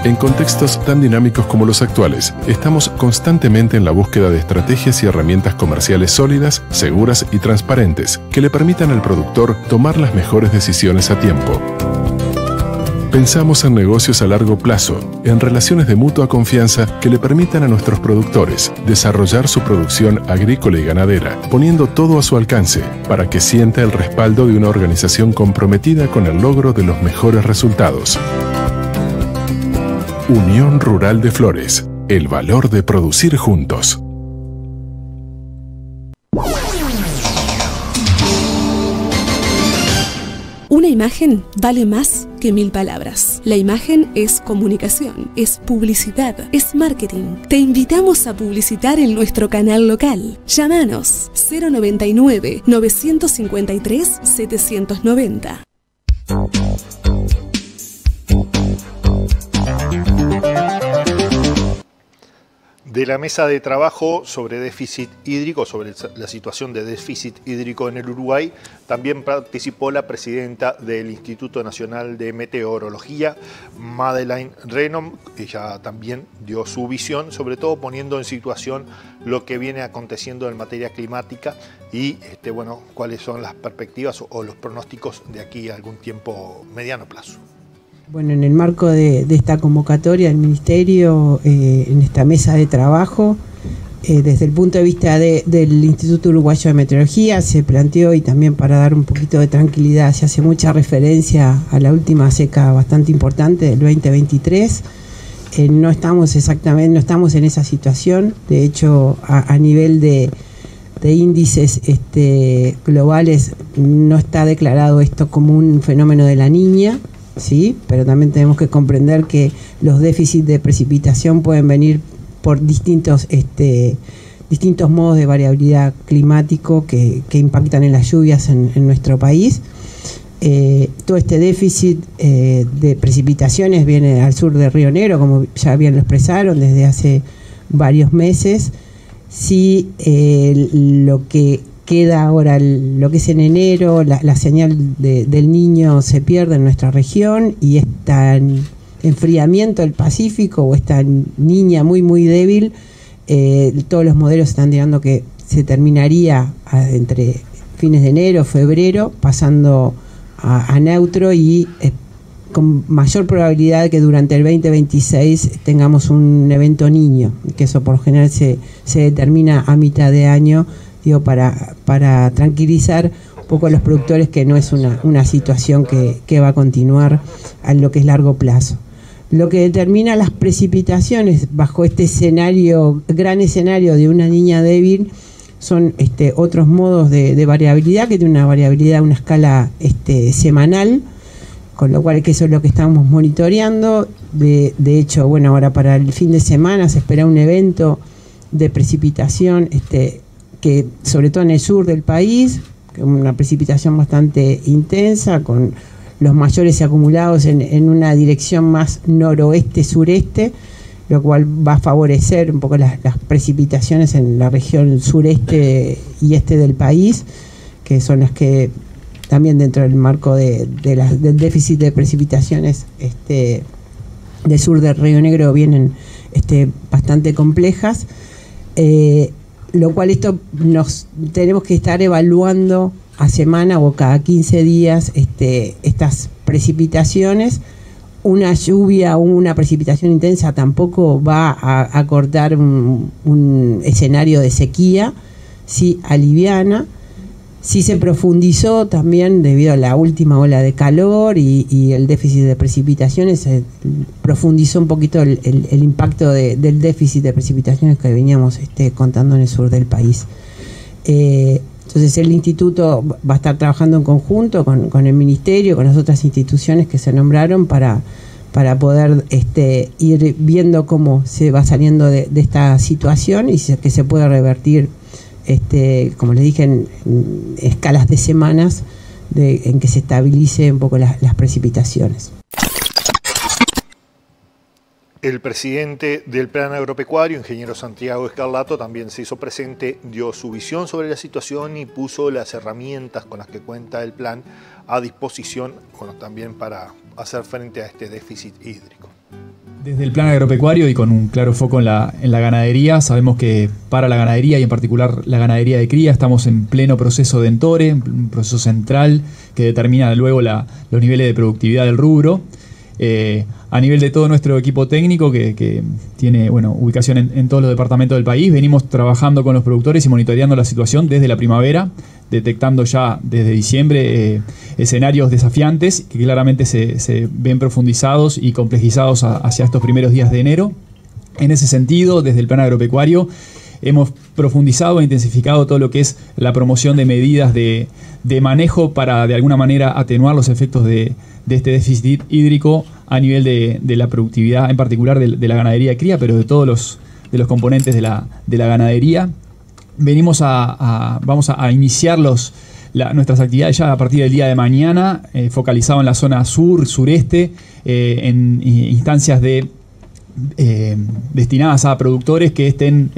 En contextos tan dinámicos como los actuales, estamos constantemente en la búsqueda de estrategias y herramientas comerciales sólidas, seguras y transparentes que le permitan al productor tomar las mejores decisiones a tiempo. Pensamos en negocios a largo plazo, en relaciones de mutua confianza que le permitan a nuestros productores desarrollar su producción agrícola y ganadera, poniendo todo a su alcance para que sienta el respaldo de una organización comprometida con el logro de los mejores resultados. Unión Rural de Flores, el valor de producir juntos. Una imagen vale más que 1000 palabras. La imagen es comunicación, es publicidad, es marketing. Te invitamos a publicitar en nuestro canal local. Llámanos 099 953 790. De la mesa de trabajo sobre déficit hídrico, sobre la situación de déficit hídrico en el Uruguay, también participó la presidenta del Instituto Nacional de Meteorología, Madeleine Renom. Ella también dio su visión, sobre todo poniendo en situación lo que viene aconteciendo en materia climática y bueno, cuáles son las perspectivas o los pronósticos de aquí a algún tiempo mediano plazo. Bueno, en el marco de esta convocatoria del Ministerio, en esta mesa de trabajo, desde el punto de vista del Instituto Uruguayo de Meteorología, se planteó, y también para dar un poquito de tranquilidad, se hace mucha referencia a la última seca bastante importante del 2023. No estamos en esa situación. De hecho, a nivel de índices globales, no está declarado esto como un fenómeno de la Niña. Sí, pero también tenemos que comprender que los déficits de precipitación pueden venir por distintos modos de variabilidad climático que impactan en las lluvias en nuestro país. Todo este déficit de precipitaciones viene al sur de Río Negro, como ya bien lo expresaron, desde hace varios meses. Sí, lo que queda ahora, lo que es en enero, la señal del Niño se pierde en nuestra región, y este enfriamiento del Pacífico o esta niña muy muy débil, todos los modelos están tirando que se terminaría entre fines de enero, febrero, pasando a neutro, y con mayor probabilidad que durante el 2026 tengamos un evento Niño, que eso por lo general se determina a mitad de año, digo, para tranquilizar un poco a los productores, que no es una situación que va a continuar a lo que es largo plazo. Lo que determina las precipitaciones bajo este escenario, gran escenario de una niña débil, son otros modos de variabilidad, que tiene una variabilidad, una escala semanal, con lo cual que eso es lo que estamos monitoreando. De hecho, bueno, ahora para el fin de semana se espera un evento de precipitación que sobre todo en el sur del país, una precipitación bastante intensa, con los mayores acumulados en una dirección más noroeste-sureste, lo cual va a favorecer un poco las precipitaciones en la región sureste y este del país, que son las que también dentro del marco del déficit de precipitaciones del sur del Río Negro vienen bastante complejas. Lo cual esto tenemos que estar evaluando a semana o cada 15 días estas precipitaciones. Una lluvia o una precipitación intensa tampoco va a cortar un escenario de sequía, sí aliviana. Sí se profundizó también debido a la última ola de calor y el déficit de precipitaciones, se profundizó un poquito el impacto del déficit de precipitaciones que veníamos contando en el sur del país. Entonces el instituto va a estar trabajando en conjunto con el ministerio, con las otras instituciones que se nombraron para poder ir viendo cómo se va saliendo de esta situación y que se pueda revertir, como les dije, en escalas de semanas en que se estabilice un poco las precipitaciones. El presidente del Plan Agropecuario, ingeniero Santiago Escarlato, también se hizo presente, dio su visión sobre la situación y puso las herramientas con las que cuenta el plan a disposición, bueno, también para hacer frente a este déficit hídrico. Desde el Plan Agropecuario y con un claro foco en la ganadería, sabemos que para la ganadería y en particular la ganadería de cría estamos en pleno proceso de entore, un proceso central que determina luego los niveles de productividad del rubro. A nivel de todo nuestro equipo técnico, que tiene ubicación en todos los departamentos del país, venimos trabajando con los productores y monitoreando la situación desde la primavera, detectando ya desde diciembre escenarios desafiantes que claramente se ven profundizados y complejizados hacia estos primeros días de enero. En ese sentido, desde el plan agropecuario, hemos profundizado e intensificado todo lo que es la promoción de medidas de manejo para de alguna manera atenuar los efectos de este déficit hídrico a nivel de la productividad, en particular de la ganadería de cría, pero de todos los componentes de la ganadería. Vamos a iniciar nuestras actividades ya a partir del día de mañana, focalizado en la zona sur, sureste, en instancias destinadas a productores que estén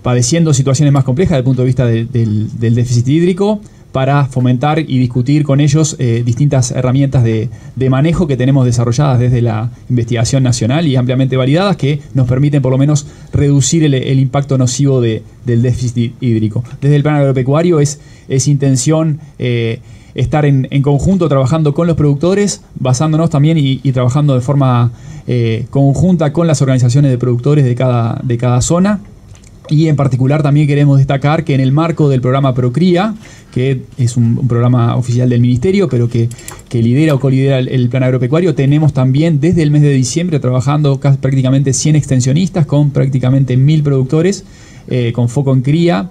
padeciendo situaciones más complejas desde el punto de vista del déficit hídrico, para fomentar y discutir con ellos distintas herramientas de manejo que tenemos desarrolladas desde la investigación nacional y ampliamente validadas, que nos permiten por lo menos reducir el impacto nocivo del déficit hídrico. Desde el plan agropecuario es intención estar en conjunto trabajando con los productores, basándonos también y trabajando de forma conjunta con las organizaciones de productores de cada zona. Y en particular también queremos destacar que en el marco del programa Procría, que es un programa oficial del Ministerio, pero que lidera o colidera el plan agropecuario, tenemos también desde el mes de diciembre trabajando prácticamente 100 extensionistas con prácticamente 1000 productores con foco en cría.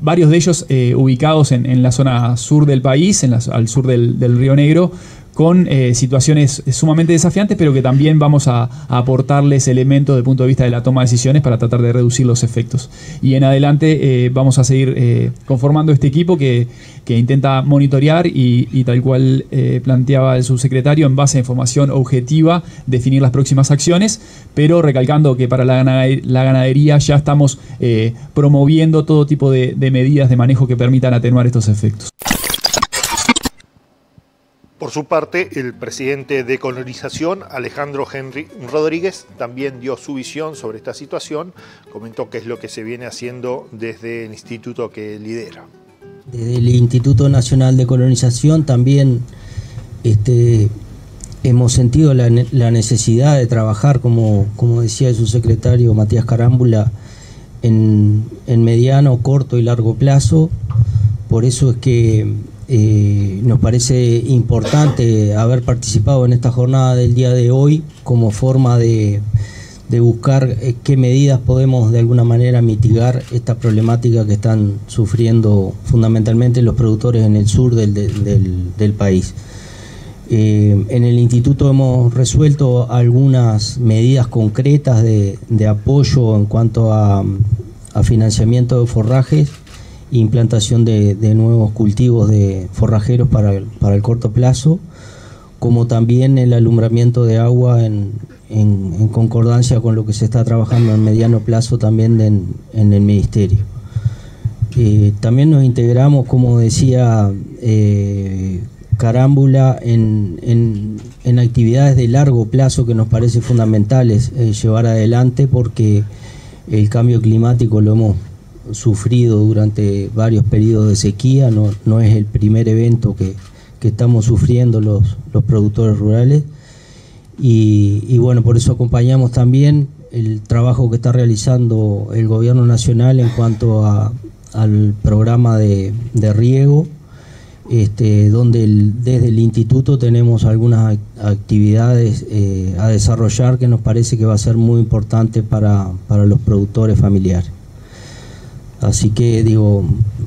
Varios de ellos ubicados en la zona sur del país, al sur del Río Negro, con situaciones sumamente desafiantes, pero que también vamos a aportarles elementos desde el punto de vista de la toma de decisiones para tratar de reducir los efectos. Y en adelante vamos a seguir conformando este equipo que intenta monitorear y tal cual planteaba el subsecretario, en base a información objetiva, definir las próximas acciones, pero recalcando que para la ganadería ya estamos promoviendo todo tipo de medidas de manejo que permitan atenuar estos efectos. Por su parte, el presidente de Colonización, Alejandro Henry Rodríguez, también dio su visión sobre esta situación. Comentó qué es lo que se viene haciendo desde el instituto que lidera. Desde el Instituto Nacional de Colonización también hemos sentido la necesidad de trabajar, como decía el subsecretario Matías Carámbula, en mediano, corto y largo plazo. Por eso es que nos parece importante haber participado en esta jornada del día de hoy como forma de buscar qué medidas podemos de alguna manera mitigar esta problemática que están sufriendo fundamentalmente los productores en el sur del país. En el instituto hemos resuelto algunas medidas concretas de apoyo en cuanto a financiamiento de forrajes, implantación de nuevos cultivos de forrajeros para el corto plazo, como también el alumbramiento de agua en concordancia con lo que se está trabajando en mediano plazo también en el Ministerio. También nos integramos, como decía Carámbula, en actividades de largo plazo que nos parece fundamentales llevar adelante, porque el cambio climático lo hemos sufrido durante varios periodos de sequía, no es el primer evento que estamos sufriendo los productores rurales, y bueno, por eso acompañamos también el trabajo que está realizando el gobierno nacional en cuanto al programa de riego, donde desde el instituto tenemos algunas actividades a desarrollar que nos parece que va a ser muy importante para los productores familiares. Así que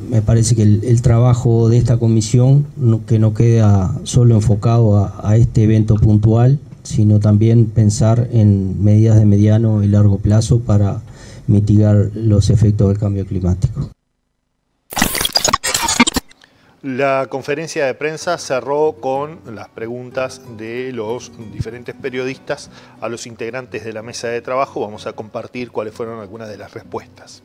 me parece que el trabajo de esta comisión que no queda solo enfocado a este evento puntual, sino también pensar en medidas de mediano y largo plazo para mitigar los efectos del cambio climático. La conferencia de prensa cerró con las preguntas de los diferentes periodistas a los integrantes de la mesa de trabajo. Vamos a compartir cuáles fueron algunas de las respuestas.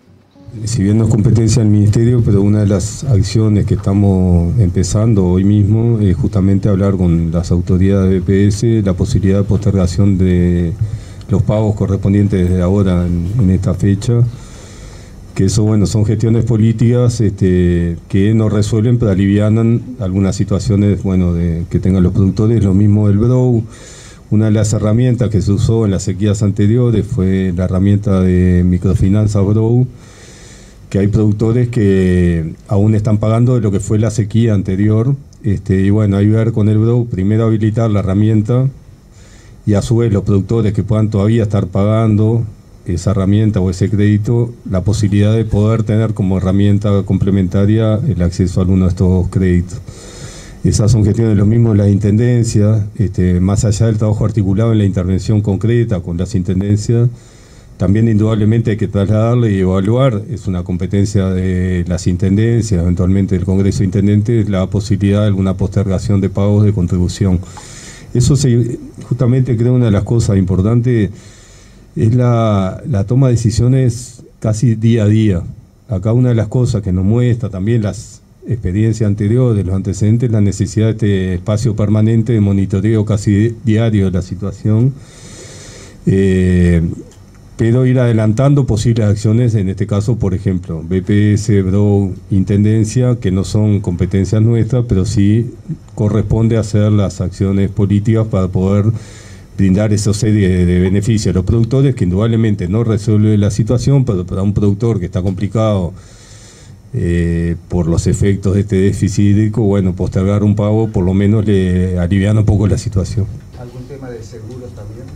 Si bien no es competencia del Ministerio, pero una de las acciones que estamos empezando hoy mismo es justamente hablar con las autoridades de BPS la posibilidad de postergación de los pagos correspondientes desde ahora en esta fecha, que eso son gestiones políticas que no resuelven, pero alivianan algunas situaciones que tengan los productores, lo mismo del BROU. Una de las herramientas que se usó en las sequías anteriores fue la herramienta de microfinanzas Brough, que hay productores que aún están pagando de lo que fue la sequía anterior. Y bueno, hay que ver con el Brough, primero habilitar la herramienta y a su vez los productores que puedan todavía estar pagando esa herramienta o ese crédito, la posibilidad de poder tener como herramienta complementaria el acceso a alguno de estos créditos. Esas son gestiones lo mismo de las intendencias, más allá del trabajo articulado en la intervención concreta con las intendencias, también indudablemente hay que trasladarle y evaluar, es una competencia de las intendencias, eventualmente del Congreso de Intendentes, la posibilidad de alguna postergación de pagos de contribución. Eso justamente creo una de las cosas importantes es la toma de decisiones casi día a día. Acá una de las cosas que nos muestra también las experiencias anteriores, los antecedentes, la necesidad de este espacio permanente de monitoreo casi diario de la situación, pero ir adelantando posibles acciones, en este caso, por ejemplo, BPS, Brough, Intendencia, que no son competencias nuestras, pero sí corresponde hacer las acciones políticas para poder brindar esa serie de beneficios a los productores, que indudablemente no resuelve la situación, pero para un productor que está complicado por los efectos de este déficit hídrico, bueno, postergar un pago por lo menos le aliviana un poco la situación. ¿Algún tema de seguros también?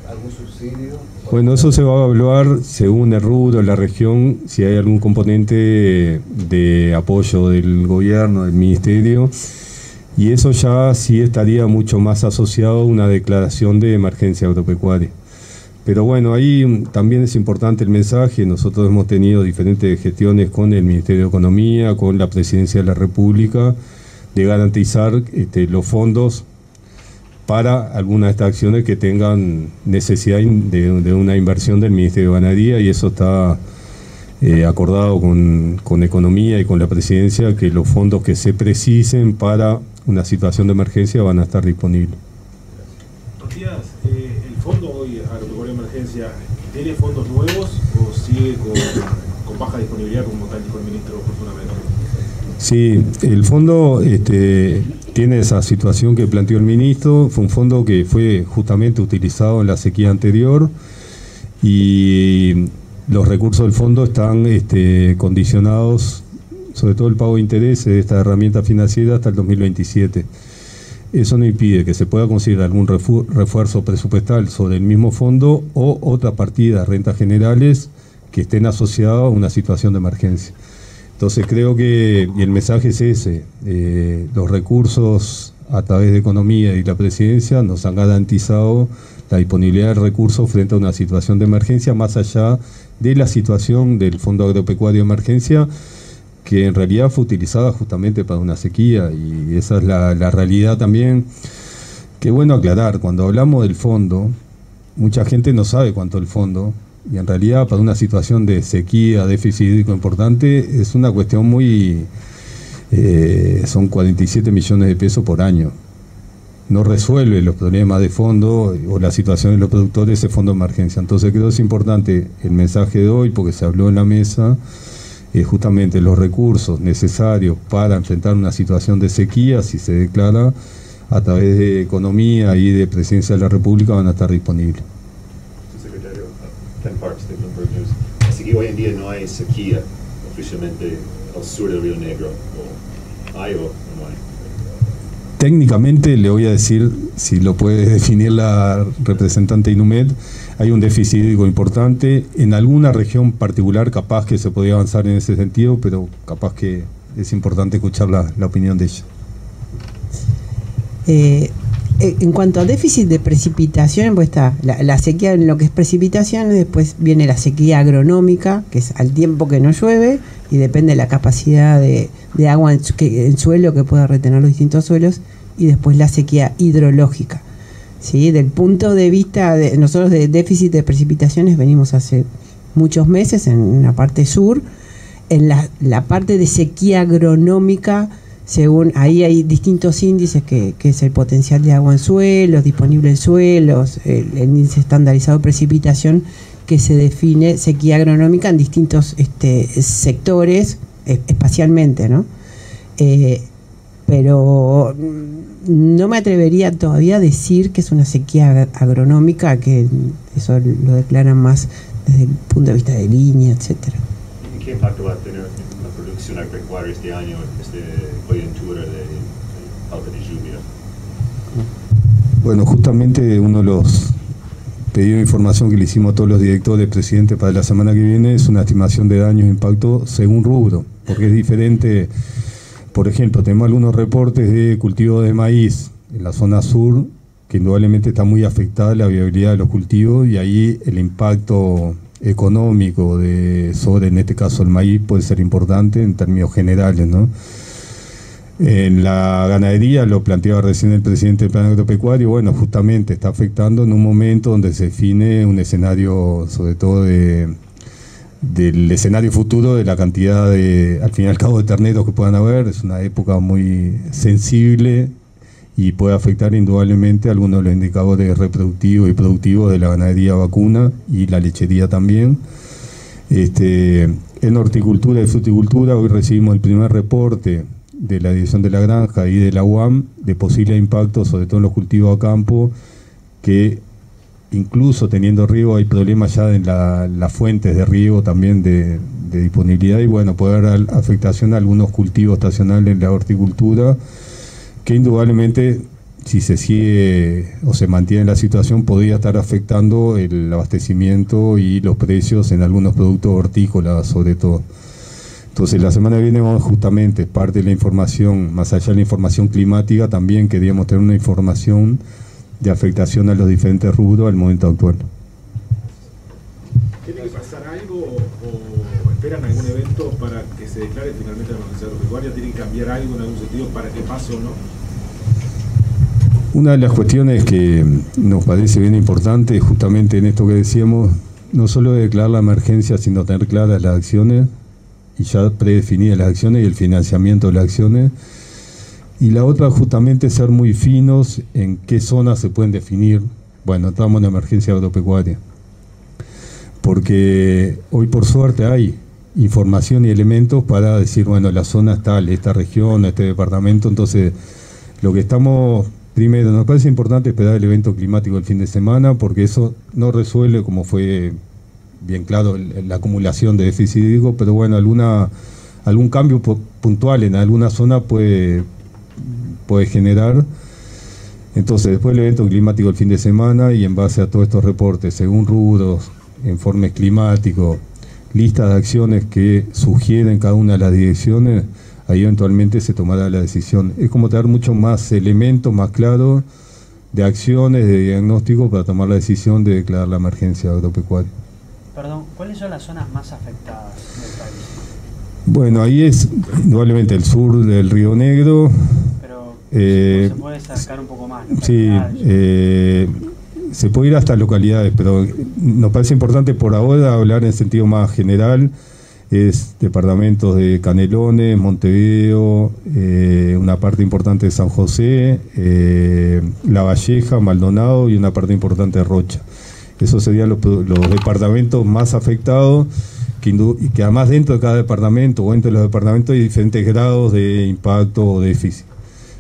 ¿Algún subsidio? Bueno, eso se va a evaluar según el rubro, la región, si hay algún componente de apoyo del gobierno, del ministerio, y eso ya sí estaría mucho más asociado a una declaración de emergencia agropecuaria. Pero bueno, ahí también es importante el mensaje. Nosotros hemos tenido diferentes gestiones con el Ministerio de Economía, con la Presidencia de la República, de garantizar los fondos para algunas de estas acciones que tengan necesidad de una inversión del Ministerio de Ganadería, y eso está acordado con Economía y con la Presidencia, que los fondos que se precisen para una situación de emergencia van a estar disponibles. Matías, ¿el fondo hoy agropecuario de emergencia tiene fondos nuevos o sigue con baja disponibilidad, como tal dijo el ministro Fortuna Menor? Sí, el fondo tiene esa situación que planteó el ministro. Fue un fondo que fue justamente utilizado en la sequía anterior y los recursos del fondo están condicionados, sobre todo el pago de intereses de esta herramienta financiera, hasta el 2027. Eso no impide que se pueda considerar algún refuerzo presupuestal sobre el mismo fondo o otra partida, rentas generales, que estén asociadas a una situación de emergencia. Entonces creo que, y el mensaje es ese, los recursos a través de Economía y la Presidencia nos han garantizado la disponibilidad de recursos frente a una situación de emergencia, más allá de la situación del Fondo Agropecuario de Emergencia, que en realidad fue utilizada justamente para una sequía, y esa es la realidad también. Qué bueno aclarar, cuando hablamos del fondo, mucha gente no sabe cuánto es el fondo, y en realidad para una situación de sequía, déficit hídrico importante, es una cuestión muy... son 47 millones de pesos por año. No resuelve los problemas de fondo o la situación de los productores ese fondo de emergencia. Entonces creo que es importante el mensaje de hoy, porque se habló en la mesa, justamente los recursos necesarios para enfrentar una situación de sequía, si se declara, a través de Economía y de Presidencia de la República, van a estar disponibles. Secretario, Ken Parks de Bloomberg News. Así que hoy en día no hay sequía oficialmente al sur del Río Negro, ¿o hay o no hay? Técnicamente, le voy a decir, si lo puede definir la representante Inumet, hay un déficit hídrico importante. En alguna región particular capaz que se podría avanzar en ese sentido, pero capaz que es importante escuchar la opinión de ella. En cuanto a déficit de precipitación, pues está la sequía en lo que es precipitación, después viene la sequía agronómica, que es al tiempo que no llueve, y depende de la capacidad de agua en suelo que pueda retener los distintos suelos, y después la sequía hidrológica. ¿Sí? Del punto de vista de nosotros de déficit de precipitaciones venimos hace muchos meses en la parte sur. En la parte de sequía agronómica, según ahí hay distintos índices que es el potencial de agua en suelos, disponible en suelos, el índice estandarizado de precipitación, que se define sequía agronómica en distintos sectores espacialmente, ¿no? Pero no me atrevería todavía a decir que es una sequía agronómica, que eso lo declaran más desde el punto de vista de línea, etcétera. ¿Y qué impacto va a tener la producción agropecuaria este año, esta coyuntura de falta de lluvia? Bueno, justamente uno de los pedidos de información que le hicimos a todos los directores, presidentes, para la semana que viene es una estimación de daños e impacto según rubro, porque es diferente. Por ejemplo, tenemos algunos reportes de cultivo de maíz en la zona sur, que indudablemente está muy afectada la viabilidad de los cultivos, y ahí el impacto económico sobre, en este caso, el maíz puede ser importante en términos generales, ¿no? En la ganadería, lo planteaba recién el presidente del Plan Agropecuario, bueno, justamente está afectando en un momento donde se define un escenario, sobre todo del escenario futuro, de la cantidad de, al fin y al cabo, de terneros que puedan haber. Es una época muy sensible y puede afectar indudablemente algunos de los indicadores reproductivos y productivos de la ganadería vacuna y la lechería también. En horticultura y fruticultura, hoy recibimos el primer reporte de la Dirección de la Granja y de la UAM de posible impacto, sobre todo en los cultivos a campo, que incluso teniendo riego hay problemas ya en las fuentes de riego también de disponibilidad, y bueno, puede haber afectación a algunos cultivos estacionales en la horticultura, que indudablemente, si se sigue o se mantiene la situación, podría estar afectando el abastecimiento y los precios en algunos productos hortícolas, sobre todo. Entonces, la semana que viene vamos justamente, parte de la información, más allá de la información climática, también queríamos tener una información de afectación a los diferentes rubros al momento actual. ¿Tiene que pasar algo o esperan algún evento para que se declare finalmente la emergencia agropecuaria? ¿Tiene que cambiar algo en algún sentido para que pase o no? Una de las cuestiones que nos parece bien importante, justamente en esto que decíamos, no solo de declarar la emergencia, sino tener claras las acciones y ya predefinidas las acciones y el financiamiento de las acciones. Y la otra, justamente, ser muy finos en qué zonas se pueden definir. Bueno, estamos en emergencia agropecuaria, porque hoy por suerte hay información y elementos para decir, bueno, la zona es tal, esta región, este departamento. Entonces, lo que estamos, primero, nos parece importante esperar el evento climático el fin de semana, porque eso no resuelve, como fue bien claro, la acumulación de déficit hídrico, pero bueno, algún cambio puntual en alguna zona puede generar. Entonces, después del evento climático el fin de semana, y en base a todos estos reportes, según rubros, informes climáticos, listas de acciones que sugieren cada una de las direcciones, ahí eventualmente se tomará la decisión. Es como tener muchos más elementos más claros de acciones, de diagnóstico, para tomar la decisión de declarar la emergencia agropecuaria. Perdón, ¿cuáles son las zonas más afectadas del país? Bueno, ahí es indudablemente el sur del Río Negro. Pero se puede acercar un poco más. Sí, se puede ir hasta localidades, pero nos parece importante por ahora hablar en sentido más general. Es departamentos de Canelones, Montevideo, una parte importante de San José, La Valleja, Maldonado y una parte importante de Rocha. Esos serían los departamentos más afectados, y que además dentro de cada departamento o entre los departamentos hay diferentes grados de impacto o déficit.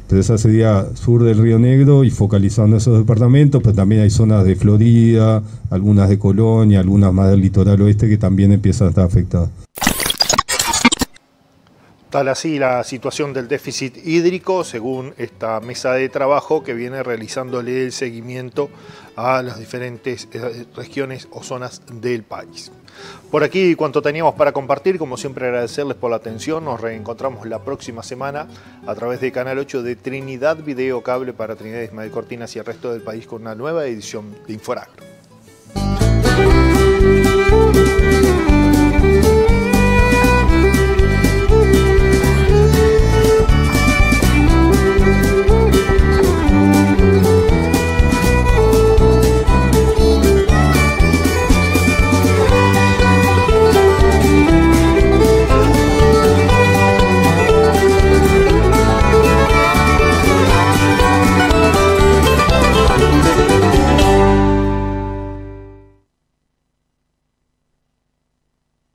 Entonces esa sería sur del Río Negro y focalizando esos departamentos, pero también hay zonas de Florida, algunas de Colonia, algunas más del litoral oeste que también empiezan a estar afectadas. Tal así la situación del déficit hídrico, según esta mesa de trabajo que viene realizándole el seguimiento a las diferentes regiones o zonas del país. Por aquí, cuanto teníamos para compartir, como siempre agradecerles por la atención. Nos reencontramos la próxima semana a través de Canal 8 de Trinidad Video Cable para Trinidad, Ismael Cortinas y el resto del país con una nueva edición de Inforagro.